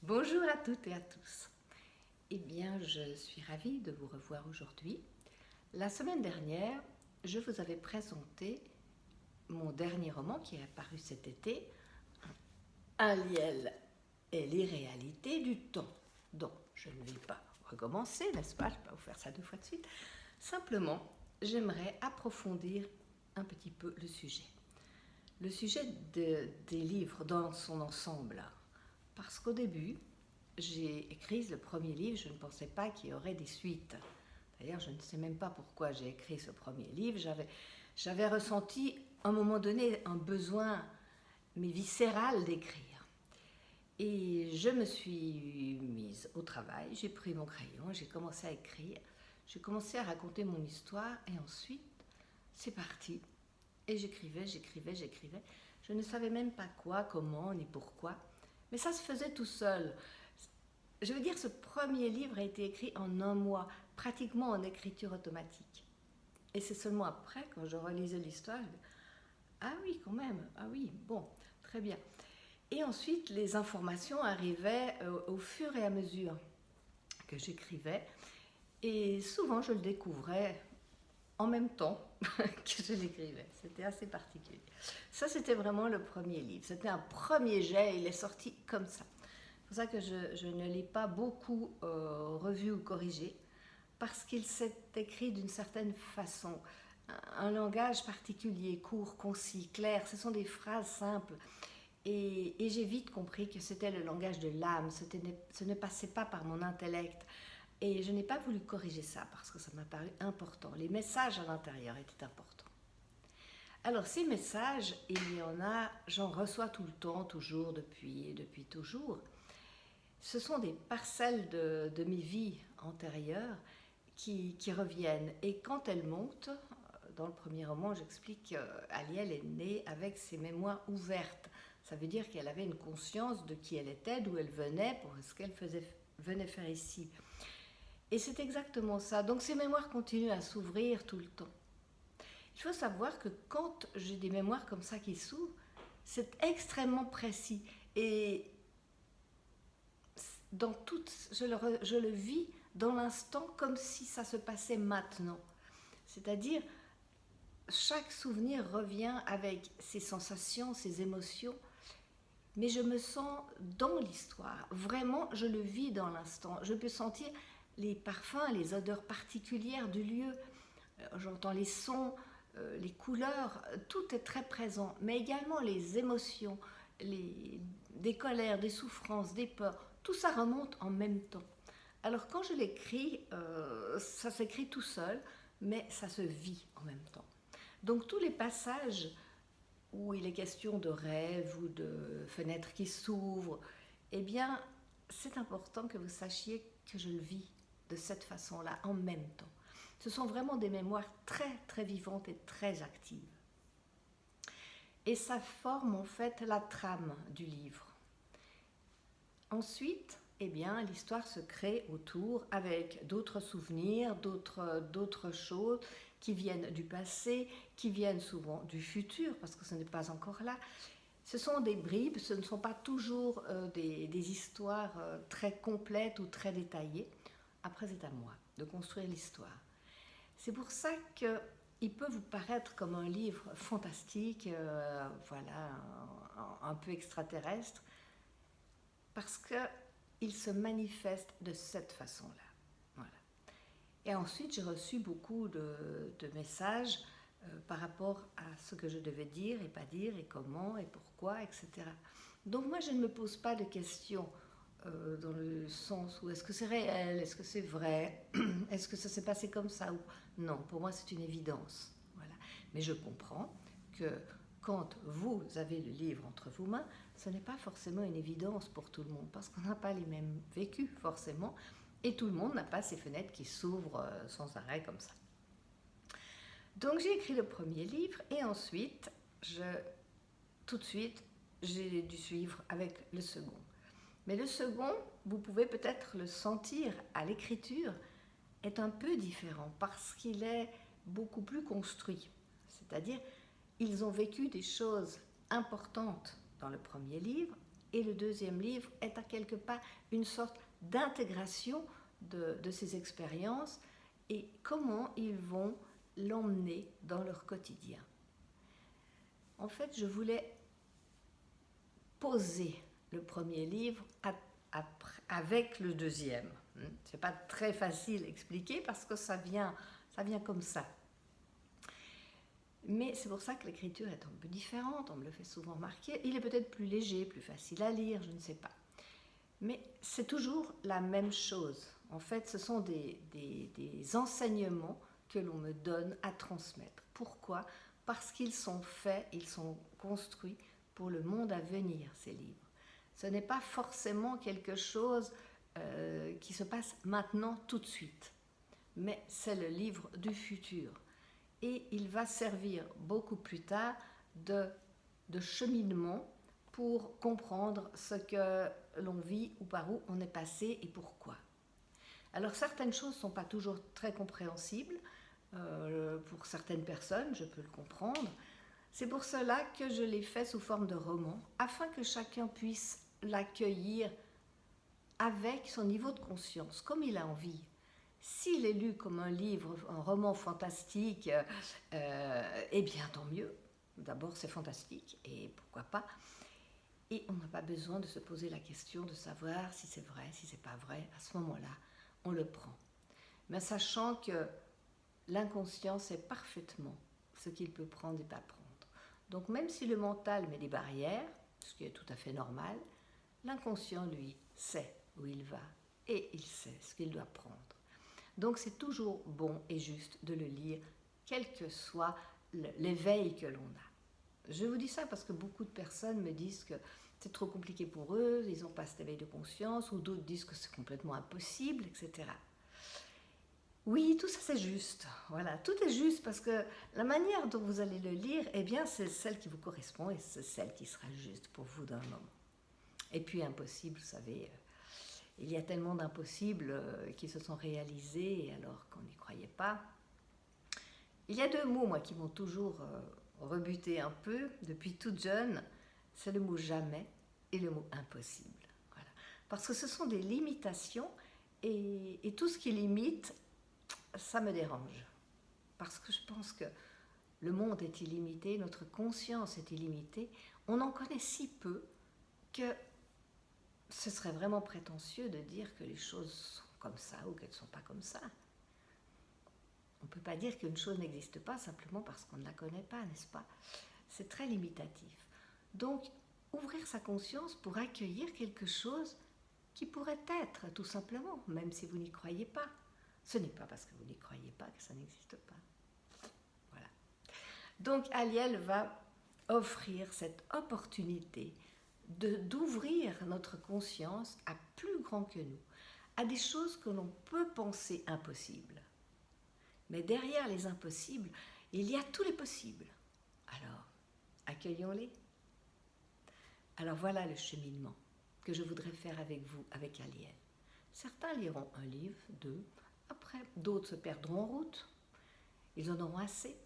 Bonjour à toutes et à tous. Eh bien, je suis ravie de vous revoir aujourd'hui. La semaine dernière, je vous avais présenté mon dernier roman qui est apparu cet été, Aliel et l'irréalité du temps. Donc, je ne vais pas recommencer, n'est-ce pas? Je ne vais pas vous faire ça deux fois de suite. Simplement, j'aimerais approfondir un petit peu le sujet. Le sujet des livres dans son ensemble. Parce qu'au début, j'ai écrit le premier livre, je ne pensais pas qu'il y aurait des suites. D'ailleurs, je ne sais même pas pourquoi j'ai écrit ce premier livre. J'avais ressenti à un moment donné un besoin, mais viscéral, d'écrire. Et je me suis mise au travail, j'ai pris mon crayon, j'ai commencé à écrire, j'ai commencé à raconter mon histoire et ensuite, c'est parti. Et j'écrivais. Je ne savais même pas quoi, comment, ni pourquoi. Mais ça se faisait tout seul. Je veux dire, ce premier livre a été écrit en un mois, pratiquement en écriture automatique. Et c'est seulement après, quand je relisais l'histoire, je dis, ah oui, quand même, ah oui, bon, très bien. Et ensuite, les informations arrivaient au fur et à mesure que j'écrivais. Et souvent, je le découvrais en même temps que je l'écrivais. C'était assez particulier. Ça, c'était vraiment le premier livre. C'était un premier jet, il est sorti comme ça. C'est pour ça que je ne l'ai pas beaucoup revu ou corrigé, parce qu'il s'est écrit d'une certaine façon. Un langage particulier, court, concis, clair, ce sont des phrases simples. Et j'ai vite compris que c'était le langage de l'âme, ce ne passait pas par mon intellect. Et je n'ai pas voulu corriger ça parce que ça m'a paru important. Les messages à l'intérieur étaient importants. Alors ces messages, il y en a, j'en reçois tout le temps, toujours, depuis toujours. Ce sont des parcelles de mes vies antérieures qui reviennent. Et quand elles montent, dans le premier roman, j'explique qu'Aliel est née avec ses mémoires ouvertes. Ça veut dire qu'elle avait une conscience de qui elle était, d'où elle venait, pour ce qu'elle venait faire ici. Et c'est exactement ça. Donc ces mémoires continuent à s'ouvrir tout le temps. Il faut savoir que quand j'ai des mémoires comme ça qui s'ouvrent, c'est extrêmement précis. Et dans tout, je le vis dans l'instant comme si ça se passait maintenant. C'est-à-dire, chaque souvenir revient avec ses sensations, ses émotions, mais je me sens dans l'histoire. Vraiment, je le vis dans l'instant. Je peux sentir les parfums, les odeurs particulières du lieu. J'entends les sons, les couleurs, tout est très présent. Mais également les émotions, des colères, des souffrances, des peurs. Tout ça remonte en même temps. Alors quand je l'écris, ça s'écrit tout seul, mais ça se vit en même temps. Donc tous les passages où il est question de rêves ou de fenêtres qui s'ouvrent, eh bien, c'est important que vous sachiez que je le vis de cette façon-là, en même temps. Ce sont vraiment des mémoires très, très vivantes et très actives. Et ça forme en fait la trame du livre. Ensuite, eh bien, l'histoire se crée autour avec d'autres souvenirs, d'autres choses qui viennent du passé, qui viennent souvent du futur, parce que ce n'est pas encore là. Ce sont des bribes, ce ne sont pas toujours des histoires très complètes ou très détaillées. Après, c'est à moi de construire l'histoire. C'est pour ça qu'il peut vous paraître comme un livre fantastique, voilà, un peu extraterrestre, parce qu'il se manifeste de cette façon-là. Voilà. Et ensuite, j'ai reçu beaucoup de messages par rapport à ce que je devais dire et pas dire, et comment, et pourquoi, etc. Donc moi, je ne me pose pas de questions dans le sens où est-ce que c'est réel, est-ce que c'est vrai, est-ce que ça s'est passé comme ça ou... Non, pour moi, c'est une évidence. Voilà. Mais je comprends que quand vous avez le livre entre vos mains, ce n'est pas forcément une évidence pour tout le monde, parce qu'on n'a pas les mêmes vécus, forcément, et tout le monde n'a pas ces fenêtres qui s'ouvrent sans arrêt comme ça. Donc j'ai écrit le premier livre, et ensuite, tout de suite, j'ai dû suivre avec le second. Mais le second, vous pouvez peut-être le sentir à l'écriture, est un peu différent, parce qu'il est beaucoup plus construit. C'est-à-dire, ils ont vécu des choses importantes dans le premier livre, et le deuxième livre est à quelque part une sorte d'intégration de ces expériences et comment ils vont l'emmener dans leur quotidien. En fait, je voulais poser le premier livre avec le deuxième. Ce n'est pas très facile à expliquer parce que ça vient comme ça. Mais c'est pour ça que l'écriture est un peu différente, on me le fait souvent remarquer. Il est peut-être plus léger, plus facile à lire, je ne sais pas. Mais c'est toujours la même chose. En fait, ce sont des enseignements que l'on me donne à transmettre. Pourquoi ? Parce qu'ils sont faits, ils sont construits pour le monde à venir, ces livres. Ce n'est pas forcément quelque chose qui se passe maintenant, tout de suite. Mais c'est le livre du futur. Et il va servir beaucoup plus tard de cheminement pour comprendre ce que l'on vit ou par où on est passé et pourquoi. Alors certaines choses ne sont pas toujours très compréhensibles pour certaines personnes, je peux le comprendre. C'est pour cela que je l'ai fait sous forme de roman, afin que chacun puisse l'accueillir avec son niveau de conscience, comme il a envie. S'il est lu comme un livre, un roman fantastique, eh bien tant mieux. D'abord c'est fantastique, et pourquoi pas. Et on n'a pas besoin de se poser la question de savoir si c'est vrai, si c'est pas vrai. À ce moment-là, on le prend. Mais sachant que l'inconscient sait parfaitement ce qu'il peut prendre et pas prendre. Donc même si le mental met des barrières, ce qui est tout à fait normal, l'inconscient, lui, sait où il va et il sait ce qu'il doit prendre. Donc c'est toujours bon et juste de le lire, quel que soit l'éveil que l'on a. Je vous dis ça parce que beaucoup de personnes me disent que c'est trop compliqué pour eux, ils n'ont pas cet éveil de conscience, ou d'autres disent que c'est complètement impossible, etc. Oui, tout ça c'est juste. Voilà, tout est juste parce que la manière dont vous allez le lire, eh bien, c'est celle qui vous correspond et c'est celle qui sera juste pour vous dans le moment. Et puis impossible, vous savez, il y a tellement d'impossibles qui se sont réalisés alors qu'on n'y croyait pas. Il y a deux mots, moi, qui m'ont toujours rebuté un peu depuis toute jeune, c'est le mot jamais et le mot impossible. Voilà. Parce que ce sont des limitations et tout ce qui limite, ça me dérange. Parce que je pense que le monde est illimité, notre conscience est illimitée, on en connaît si peu que ce serait vraiment prétentieux de dire que les choses sont comme ça ou qu'elles ne sont pas comme ça. On ne peut pas dire qu'une chose n'existe pas simplement parce qu'on ne la connaît pas, n'est-ce pas ? C'est très limitatif. Donc, ouvrir sa conscience pour accueillir quelque chose qui pourrait être, tout simplement, même si vous n'y croyez pas. Ce n'est pas parce que vous n'y croyez pas que ça n'existe pas. Voilà. Donc, Aliel va offrir cette opportunité d'ouvrir notre conscience à plus grand que nous, à des choses que l'on peut penser impossibles. Mais derrière les impossibles, il y a tous les possibles. Alors, accueillons-les. Alors voilà le cheminement que je voudrais faire avec vous, avec Aliel. Certains liront un livre, deux, après d'autres se perdront en route. Ils en auront assez.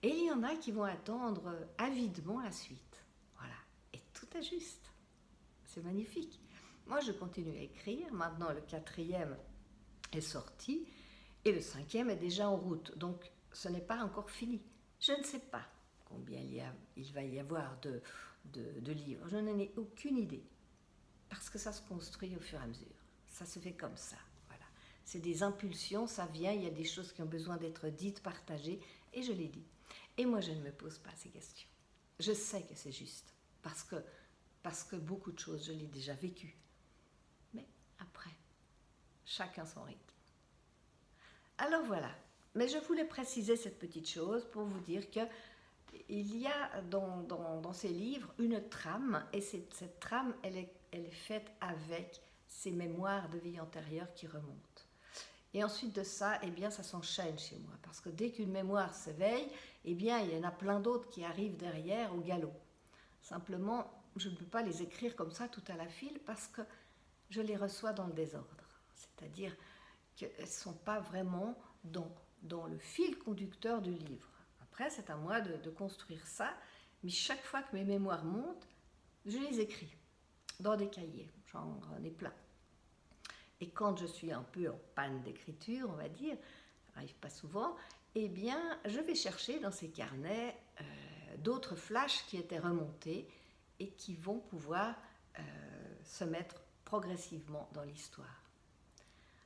Et il y en a qui vont attendre avidement la suite. Voilà. Et tout est juste. C'est magnifique. Moi, je continue à écrire. Maintenant, le 4e est sorti. Et le 5e est déjà en route, donc ce n'est pas encore fini. Je ne sais pas combien il va y avoir de livres, je n'en ai aucune idée, parce que ça se construit au fur et à mesure, ça se fait comme ça, voilà. C'est des impulsions, ça vient, il y a des choses qui ont besoin d'être dites, partagées, et je les dis. Et moi, je ne me pose pas ces questions. Je sais que c'est juste, parce que beaucoup de choses, je l'ai déjà vécues. Mais après, chacun son rythme. Alors voilà, mais je voulais préciser cette petite chose pour vous dire qu'il y a dans ces livres une trame, et cette trame, elle est faite avec ces mémoires de vie antérieure qui remontent. Et ensuite de ça, eh bien, ça s'enchaîne chez moi, parce que dès qu'une mémoire s'éveille, eh bien, il y en a plein d'autres qui arrivent derrière au galop. Simplement, je ne peux pas les écrire comme ça tout à la file, parce que je les reçois dans le désordre, c'est-à-dire qu'elles ne sont pas vraiment dans le fil conducteur du livre. Après, c'est à moi de construire ça, mais chaque fois que mes mémoires montent, je les écris. dans des cahiers, j'en ai plein. Et quand je suis un peu en panne d'écriture, on va dire, ça n'arrive pas souvent, eh bien, je vais chercher dans ces carnets d'autres flashs qui étaient remontés et qui vont pouvoir se mettre progressivement dans l'histoire.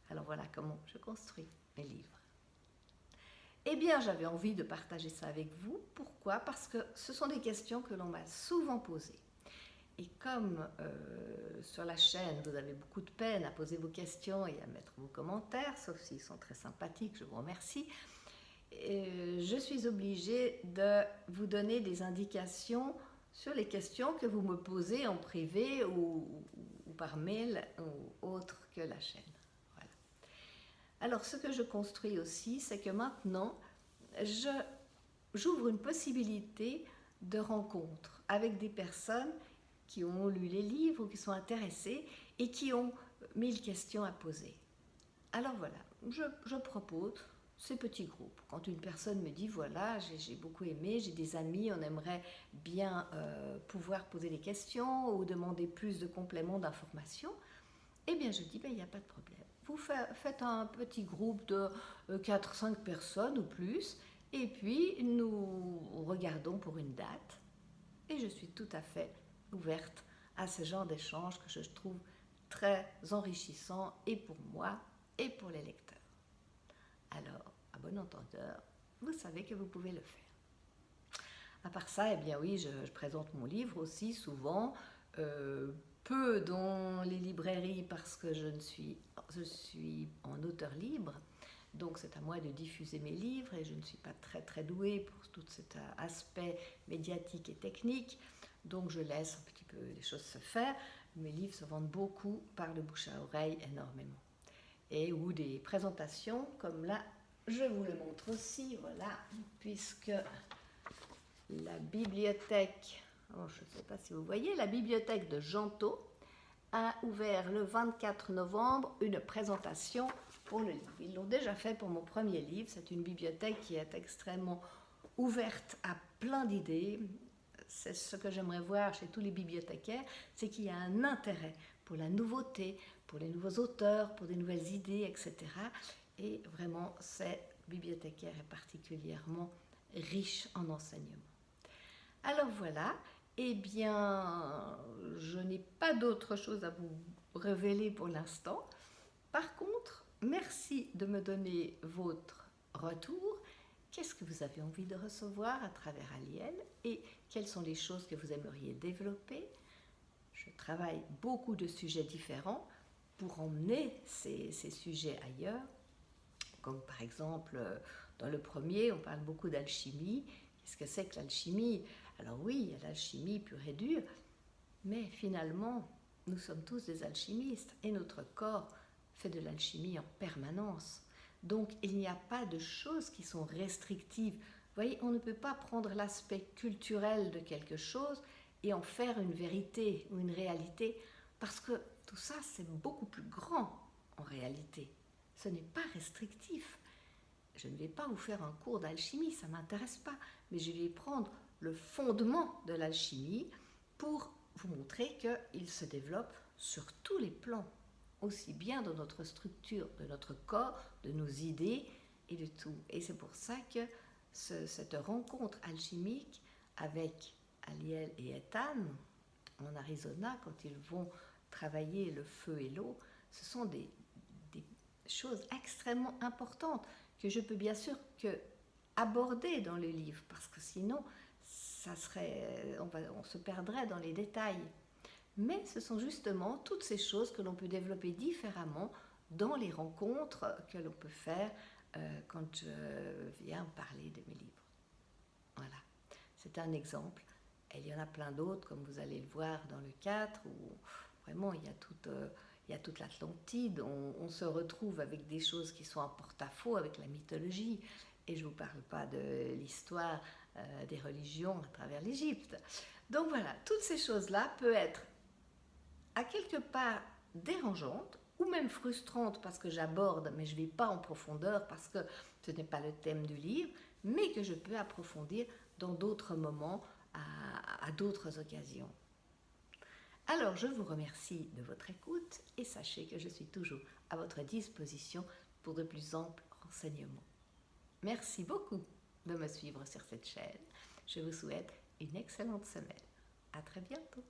Alors voilà comment je construis mes livres. Eh bien, j'avais envie de partager ça avec vous. Pourquoi? Parce que ce sont des questions que l'on m'a souvent posées. Et comme sur la chaîne, vous avez beaucoup de peine à poser vos questions et à mettre vos commentaires, sauf s'ils sont très sympathiques, je vous remercie, je suis obligée de vous donner des indications sur les questions que vous me posez en privé ou par mail ou autre que la chaîne. Voilà. Alors, ce que je construis aussi, c'est que maintenant, j'ouvre une possibilité de rencontre avec des personnes qui ont lu les livres ou qui sont intéressées et qui ont 1000 questions à poser. Alors voilà, je propose ces petits groupes. Quand une personne me dit, voilà, j'ai beaucoup aimé, j'ai des amis, on aimerait bien pouvoir poser des questions ou demander plus de compléments d'informations, eh bien je dis, il n'y a pas de problème. Vous faites un petit groupe de 4-5 personnes ou plus, et puis nous regardons pour une date, et je suis tout à fait ouverte à ce genre d'échange que je trouve très enrichissant et pour moi et pour les lecteurs. Alors, à bon entendeur, vous savez que vous pouvez le faire. À part ça, eh bien oui, je présente mon livre aussi souvent, peu dans les librairies parce que je suis en auteur libre, donc c'est à moi de diffuser mes livres et je ne suis pas très douée pour tout cet aspect médiatique et technique, donc je laisse un petit peu les choses se faire. Mes livres se vendent beaucoup par le bouche à oreille, énormément. Et ou des présentations comme là, je vous le montre aussi, voilà, puisque la bibliothèque, je ne sais pas si vous voyez, la bibliothèque de Gentot a ouvert le 24 novembre une présentation pour le livre. Ils l'ont déjà fait pour mon premier livre, c'est une bibliothèque qui est extrêmement ouverte à plein d'idées. C'est ce que j'aimerais voir chez tous les bibliothécaires, c'est qu'il y a un intérêt pour la nouveauté, pour les nouveaux auteurs, pour des nouvelles idées, etc. Et vraiment, cette bibliothécaire est particulièrement riche en enseignements. Alors voilà, eh bien, je n'ai pas d'autre chose à vous révéler pour l'instant. Par contre, merci de me donner votre retour. Qu'est-ce que vous avez envie de recevoir à travers Aliel et quelles sont les choses que vous aimeriez développer? Je travaille beaucoup de sujets différents pour emmener ces sujets ailleurs. Comme par exemple, dans le premier, on parle beaucoup d'alchimie. Qu'est-ce que c'est que l'alchimie? Alors oui, il y a l'alchimie pure et dure, mais finalement, nous sommes tous des alchimistes et notre corps fait de l'alchimie en permanence. Donc, il n'y a pas de choses qui sont restrictives. Vous voyez, on ne peut pas prendre l'aspect culturel de quelque chose et en faire une vérité ou une réalité, parce que tout ça, c'est beaucoup plus grand en réalité. Ce n'est pas restrictif. Je ne vais pas vous faire un cours d'alchimie, ça ne m'intéresse pas, mais je vais prendre le fondement de l'alchimie pour vous montrer qu'il se développe sur tous les plans, aussi bien dans notre structure, de notre corps, de nos idées et de tout. Et c'est pour ça que cette rencontre alchimique avec Aliel et Ethan en Arizona, quand ils vont travailler le feu et l'eau, ce sont des choses extrêmement importantes que je peux bien sûr que aborder dans le livre, parce que sinon on se perdrait dans les détails. Mais ce sont justement toutes ces choses que l'on peut développer différemment dans les rencontres que l'on peut faire quand je viens parler de mes livres. Voilà, c'est un exemple. Et il y en a plein d'autres, comme vous allez le voir dans le 4, où vraiment il y a toute l'Atlantide. On se retrouve avec des choses qui sont en porte-à-faux avec la mythologie. Et je ne vous parle pas de l'histoire des religions à travers l'Égypte. Donc voilà, toutes ces choses-là peuvent être à quelque part dérangeantes ou même frustrantes parce que j'aborde, mais je ne vais pas en profondeur parce que ce n'est pas le thème du livre, mais que je peux approfondir dans d'autres moments, à d'autres occasions. Alors, je vous remercie de votre écoute et sachez que je suis toujours à votre disposition pour de plus amples renseignements. Merci beaucoup de me suivre sur cette chaîne. Je vous souhaite une excellente semaine. À très bientôt.